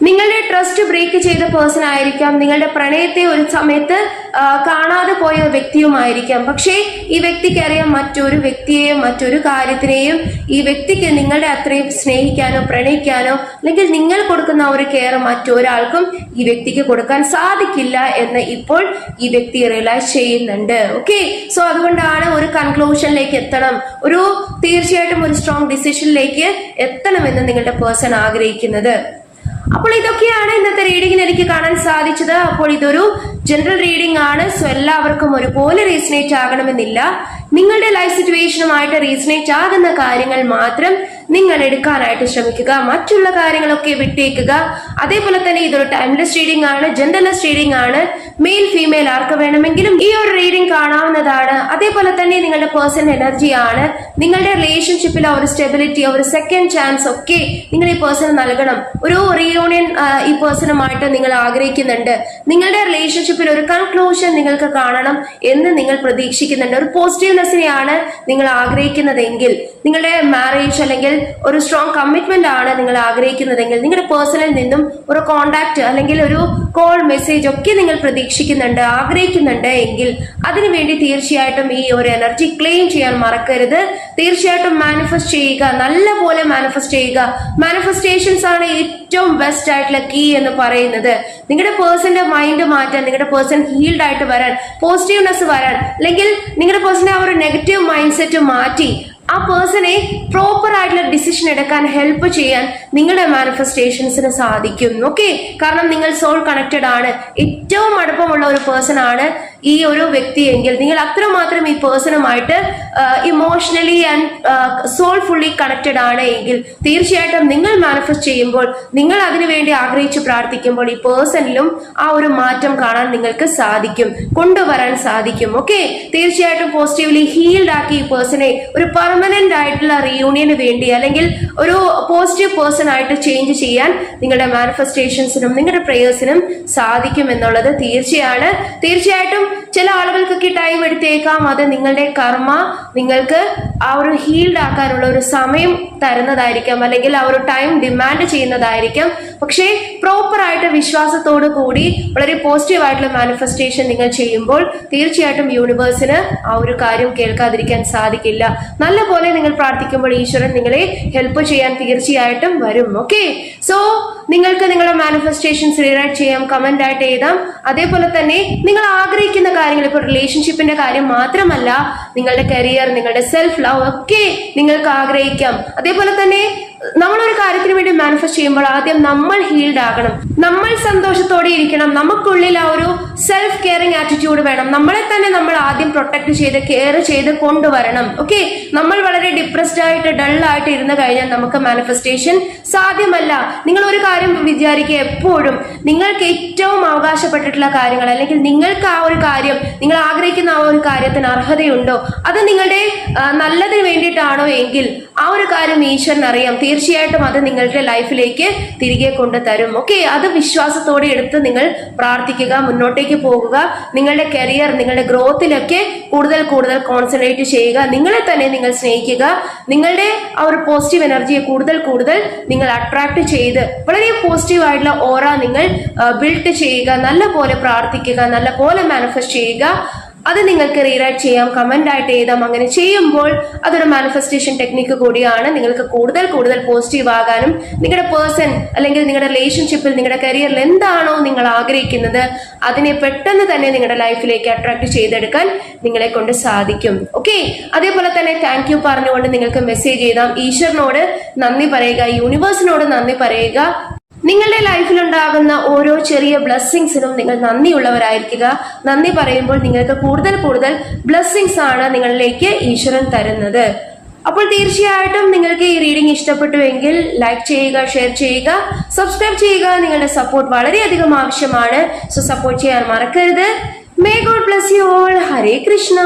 S1: നിങ്ങളുടെ ട്രസ്റ്റ് ബ്രേക്ക് ചെയ്ത പേഴ്സൺ ആയിരിക്കാം, നിങ്ങളുടെ പ്രണയത്തെ ഒരു സമയത്ത് കാണാതെ പോയ വ്യക്തിയുമായിരിക്കാം. പക്ഷേ ഈ വ്യക്തിക്ക് അറിയാം, മറ്റൊരു വ്യക്തിയെയും മറ്റൊരു കാര്യത്തിനെയും ഈ വ്യക്തിക്ക് നിങ്ങളുടെ അത്രയും സ്നേഹിക്കാനോ പ്രണയിക്കാനോ അല്ലെങ്കിൽ നിങ്ങൾ കൊടുക്കുന്ന ഒരു കെയർ മറ്റൊരാൾക്കും ഈ വ്യക്തിക്ക് കൊടുക്കാൻ സാധിക്കില്ല എന്ന് ഇപ്പോൾ ഈ വ്യക്തി റിയലൈസ് ചെയ്യുന്നുണ്ട്. ഓക്കെ, സോ അതുകൊണ്ടാണ് ഒരു കൺക്ലൂഷനിലേക്ക് എത്തണം, തീർച്ചയായിട്ടും ഒരു സ്ട്രോങ് ഡിസിഷനിലേക്ക് എത്തണമെന്ന് നിങ്ങളുടെ പേഴ്സൺ ആഗ്രഹിക്കുന്നത്. അപ്പോൾ ഇതൊക്കെയാണ് ഇന്നത്തെ റീഡിങ്ങിന് എനിക്ക് കാണാൻ സാധിച്ചത്. അപ്പോൾ ഇതൊരു ജനറൽ റീഡിംഗ് ആണ്, സോ എല്ലാവർക്കും ഒരുപോലെ റീസണേറ്റ് ആകണമെന്നില്ല. നിങ്ങളുടെ ലൈഫ് സിറ്റുവേഷനുമായിട്ട് റീസണേറ്റ് ആകുന്ന കാര്യങ്ങൾ മാത്രം നിങ്ങൾ എടുക്കാനായിട്ട് ശ്രമിക്കുക, മറ്റുള്ള കാര്യങ്ങളൊക്കെ വിട്ടേക്കുക. അതേപോലെ തന്നെ ഇതൊരു ടൈംലെസ് റീഡിംഗ് ആണ്, ജെൻഡർലെസ് റീഡിംഗ് ആണ്. മെയിൽ ഫീമെയിൽ ആർക്ക് വേണമെങ്കിലും ഈ ഒരു റീഡിംഗ് കാണാവുന്നതാണ്. അതേപോലെ തന്നെ നിങ്ങളുടെ പേഴ്സണൽ എനർജി ആണ്, നിങ്ങളുടെ റിലേഷൻഷിപ്പിൽ ഒരു സ്റ്റെബിലിറ്റി, ഒരു സെക്കൻഡ് ചാൻസ് ഒക്കെ നിങ്ങൾ ഈ പേഴ്സണ് നൽകണം. ഒരു റീയൂണിയൻ ഈ പേഴ്സണുമായിട്ട് നിങ്ങൾ ആഗ്രഹിക്കുന്നുണ്ട്, നിങ്ങളുടെ റിലേഷൻഷിപ്പിൽ ഒരു കൺക്ലൂഷൻ നിങ്ങൾക്ക് കാണണം എന്ന് നിങ്ങൾ പ്രതീക്ഷിക്കുന്നുണ്ട്, ഒരു പോസിറ്റീവ്നെസ്സിനെയാണ് നിങ്ങൾ ആഗ്രഹിക്കുന്നതെങ്കിൽ, നിങ്ങളുടെ മാരേജ് അല്ലെങ്കിൽ ഒരു സ്ട്രോങ് കമ്മിറ്റ്മെന്റ് ആണ് നിങ്ങൾ ആഗ്രഹിക്കുന്നതെങ്കിൽ, നിങ്ങളുടെ പേഴ്സണിൽ നിന്നും ഒരു കോണ്ടാക്ട് അല്ലെങ്കിൽ ഒരു കോൾ മെസ്സേജ് ഒക്കെ നിങ്ങൾ പ്രതീക്ഷിക്കുന്നുണ്ട്, ആഗ്രഹിക്കുന്നുണ്ട് എങ്കിൽ അതിനുവേണ്ടി തീർച്ചയായിട്ടും ഈ ഒരു എനർജി ക്ലെയിം ചെയ്യാൻ മറക്കരുത്. തീർച്ചയായിട്ടും മാനിഫെസ്റ്റ് ചെയ്യുക, നല്ലപോലെ മാനിഫെസ്റ്റ് ചെയ്യുക. മാനിഫെസ്റ്റേഷൻസ് ആണ് ഏറ്റവും ബെസ്റ്റ് ആയിട്ടുള്ള കീ എന്ന് പറയുന്നത്. നിങ്ങളുടെ പേഴ്സന്റെ മൈൻഡ് മാറ്റാൻ, നിങ്ങളുടെ പേഴ്സൺ ഹീൽഡ് ആയിട്ട് വരാൻ, പോസിറ്റീവ്നെസ് വരാൻ, അല്ലെങ്കിൽ നിങ്ങളുടെ പേഴ്സന്റെ ആ ഒരു നെഗറ്റീവ് മൈൻഡ് സെറ്റ് മാറ്റി ആ പേഴ്സണെ പ്രോപ്പർ ആയിട്ടുള്ള ഡിസിഷൻ എടുക്കാൻ ഹെൽപ്പ് ചെയ്യാൻ നിങ്ങളുടെ മാനിഫെസ്റ്റേഷൻസിന് സാധിക്കും. ഓക്കെ, കാരണം നിങ്ങൾ സോൾ കണക്റ്റഡ് ആണ്, ഏറ്റവും അടുപ്പമുള്ള ഒരു പേഴ്സൺ ആണ് ഈ ഒരു വ്യക്തിയെങ്കിൽ നിങ്ങൾ അത്രമാത്രം ഈ പേഴ്സണുമായിട്ട് ഇമോഷണലി ആൻഡ് സോൾഫുള്ളി കണക്റ്റഡ് ആണ് എങ്കിൽ തീർച്ചയായിട്ടും നിങ്ങൾ മാനിഫെസ്റ്റ് ചെയ്യുമ്പോൾ, നിങ്ങൾ അതിനുവേണ്ടി ആഗ്രഹിച്ച് പ്രാർത്ഥിക്കുമ്പോൾ ഈ പേഴ്സണിലും ആ ഒരു മാറ്റം കാണാൻ നിങ്ങൾക്ക് സാധിക്കും, കൊണ്ടുവരാൻ സാധിക്കും. ഓക്കെ, തീർച്ചയായിട്ടും പോസിറ്റീവ്ലി ഹീൽഡ് ആക്കി ഈ പേഴ്സണെ ഒരു പെർമനന്റ് ആയിട്ടുള്ള റീയൂണിയന് വേണ്ടി അല്ലെങ്കിൽ ഒരു പോസിറ്റീവ് പേഴ്സൺ ആയിട്ട് ചേഞ്ച് ചെയ്യാൻ നിങ്ങളുടെ മാനിഫെസ്റ്റേഷൻസിനും നിങ്ങളുടെ പ്രേയേഴ്സിനും സാധിക്കും എന്നുള്ളത് തീർച്ചയായിട്ടും ചില ആളുകൾക്കൊക്കെ നിങ്ങൾക്ക് ടൈം എടുത്തേക്കാം. അത് നിങ്ങളുടെ കർമ്മ നിങ്ങൾക്ക് ആ ഒരു ഹീൽഡ് ആക്കാനുള്ള ഒരു സമയം തരുന്നതായിരിക്കാം, അല്ലെങ്കിൽ ആ ഒരു ടൈം ഡിമാൻഡ് ചെയ്യുന്നതായിരിക്കാം. പക്ഷേ പ്രോപ്പർ ആയിട്ട് വിശ്വാസത്തോടു കൂടി വളരെ പോസിറ്റീവ് ആയിട്ടുള്ള മാനിഫെസ്റ്റേഷൻ നിങ്ങൾ ചെയ്യുമ്പോൾ തീർച്ചയായിട്ടും യൂണിവേഴ്സിന് ആ ഒരു കാര്യം കേൾക്കാതിരിക്കാൻ സാധിക്കില്ല. നല്ല പോലെ നിങ്ങൾ പ്രാർത്ഥിക്കുമ്പോൾ ഈശ്വരൻ നിങ്ങളെ ഹെൽപ്പ് ചെയ്യാൻ തീർച്ചയായിട്ടും വരും. ഓക്കെ, സോ നിങ്ങൾക്ക് നിങ്ങളുടെ മാനിഫെസ്റ്റേഷൻസ് റീറൈറ്റ് ചെയ്യാം, കമന്റ് ആയിട്ട് എഴുതാം. അതേപോലെ തന്നെ നിങ്ങൾ ആഗ്രഹിക്കുന്ന കാര്യങ്ങൾ, ഇപ്പോൾ റിലേഷൻഷിപ്പിന്റെ കാര്യം മാത്രമല്ല, നിങ്ങളുടെ കരിയർ, നിങ്ങളുടെ സെൽഫ് ലവ് ഒക്കെ നിങ്ങൾക്ക് ആഗ്രഹിക്കാം. അതേപോലെ തന്നെ നമ്മളൊരു കാര്യത്തിന് വേണ്ടി മാനിഫെസ്റ്റ് ചെയ്യുമ്പോൾ ആദ്യം നമ്മൾ ഹീൽഡ് ആകണം, നമ്മൾ സന്തോഷത്തോടെ ഇരിക്കണം, നമുക്കുള്ളിൽ ആ ഒരു സെൽഫ് കെയറിങ് ആറ്റിറ്റ്യൂഡ് വേണം. നമ്മളെ തന്നെ നമ്മൾ ആദ്യം പ്രൊട്ടക്ട് ചെയ്ത് കെയർ ചെയ്ത് കൊണ്ടുവരണം. ഓക്കെ, നമ്മൾ വളരെ ഡിപ്രസ്ഡ് ആയിട്ട് ഡൾ ആയിട്ട് ഇരുന്ന് കഴിഞ്ഞാൽ നമുക്ക് മാനിഫെസ്റ്റേഷൻ സാധ്യമല്ല. നിങ്ങൾ ഒരു കാര്യം വിചാരിക്കുക, എപ്പോഴും നിങ്ങൾക്ക് ഏറ്റവും അവകാശപ്പെട്ടിട്ടുള്ള കാര്യങ്ങൾ, അല്ലെങ്കിൽ നിങ്ങൾക്ക് ആ ഒരു കാര്യം, നിങ്ങൾ ആഗ്രഹിക്കുന്ന ആ ഒരു കാര്യത്തിന് അർഹതയുണ്ടോ, അത് നിങ്ങളുടെ നല്ലതിന് വേണ്ടിയിട്ടാണോ എങ്കിൽ ആ ഒരു കാര്യം ഈശ്വരൻ അറിയാം. തീർച്ചയായിട്ടും അത് നിങ്ങളുടെ ലൈഫിലേക്ക് തിരികെ കൊണ്ട് തരും. ഓക്കെ, അത് വിശ്വാസത്തോടെ എടുത്ത് നിങ്ങൾ പ്രാർത്ഥിക്കുക, മുന്നോട്ടേക്ക് പോകുക. നിങ്ങളുടെ കരിയർ, നിങ്ങളുടെ ഗ്രോത്തിലൊക്കെ കൂടുതൽ കൂടുതൽ കോൺസെൻട്രേറ്റ് ചെയ്യുക. നിങ്ങളെ തന്നെ നിങ്ങൾ സ്നേഹിക്കുക. നിങ്ങളുടെ ആ ഒരു പോസിറ്റീവ് എനർജിയെ കൂടുതൽ കൂടുതൽ നിങ്ങൾ അട്രാക്ട് ചെയ്ത് വളരെ പോസിറ്റീവ് ആയിട്ടുള്ള ഓറ നിങ്ങൾ ബിൽഡ് ചെയ്യുക. നല്ല പോലെ പ്രാർത്ഥിക്കുക, നല്ല പോലെ മാനിഫെസ്റ്റ് ചെയ്യുക. അത് നിങ്ങൾക്ക് റീറൈറ്റ് ചെയ്യാം, കമന്റ് ആയിട്ട് എഴുതാം. അങ്ങനെ ചെയ്യുമ്പോൾ അതൊരു മാനിഫെസ്റ്റേഷൻ ടെക്നിക്ക് കൂടിയാണ്. നിങ്ങൾക്ക് കൂടുതൽ കൂടുതൽ പോസിറ്റീവ് ആകാനും നിങ്ങളുടെ പേഴ്സൺ അല്ലെങ്കിൽ നിങ്ങളുടെ റിലേഷൻഷിപ്പിൽ, നിങ്ങളുടെ കരിയറിൽ എന്താണോ നിങ്ങൾ ആഗ്രഹിക്കുന്നത് അതിനെ പെട്ടെന്ന് തന്നെ നിങ്ങളുടെ ലൈഫിലേക്ക് അട്രാക്ട് ചെയ്തെടുക്കാൻ നിങ്ങളെ കൊണ്ട് സാധിക്കും. ഓക്കെ, അതേപോലെ തന്നെ താങ്ക് യു പറഞ്ഞുകൊണ്ട് നിങ്ങൾക്ക് മെസ്സേജ് ചെയ്താം. ഈശ്വരനോട് നന്ദി പറയുക, യൂണിവേഴ്സിനോട് നന്ദി പറയുക. നിങ്ങളുടെ ലൈഫിൽ ഉണ്ടാകുന്ന ഓരോ ചെറിയ ബ്ലെസ്സിങ്സിനും നിങ്ങൾ നന്ദിയുള്ളവരായിരിക്കുക. നന്ദി പറയുമ്പോൾ നിങ്ങൾക്ക് കൂടുതൽ കൂടുതൽ ബ്ലെസ്സിങ്സ് ആണ് നിങ്ങളിലേക്ക് ഈശ്വരൻ തരുന്നത്. അപ്പോൾ തീർച്ചയായിട്ടും നിങ്ങൾക്ക് ഈ റീഡിംഗ് ഇഷ്ടപ്പെട്ടുവെങ്കിൽ ലൈക്ക് ചെയ്യുക, ഷെയർ ചെയ്യുക, സബ്സ്ക്രൈബ് ചെയ്യുക. നിങ്ങളുടെ സപ്പോർട്ട് വളരെയധികം ആവശ്യമാണ്. സോ സപ്പോർട്ട് ചെയ്യാൻ മറക്കരുത്. May God bless you all. Hare Krishna.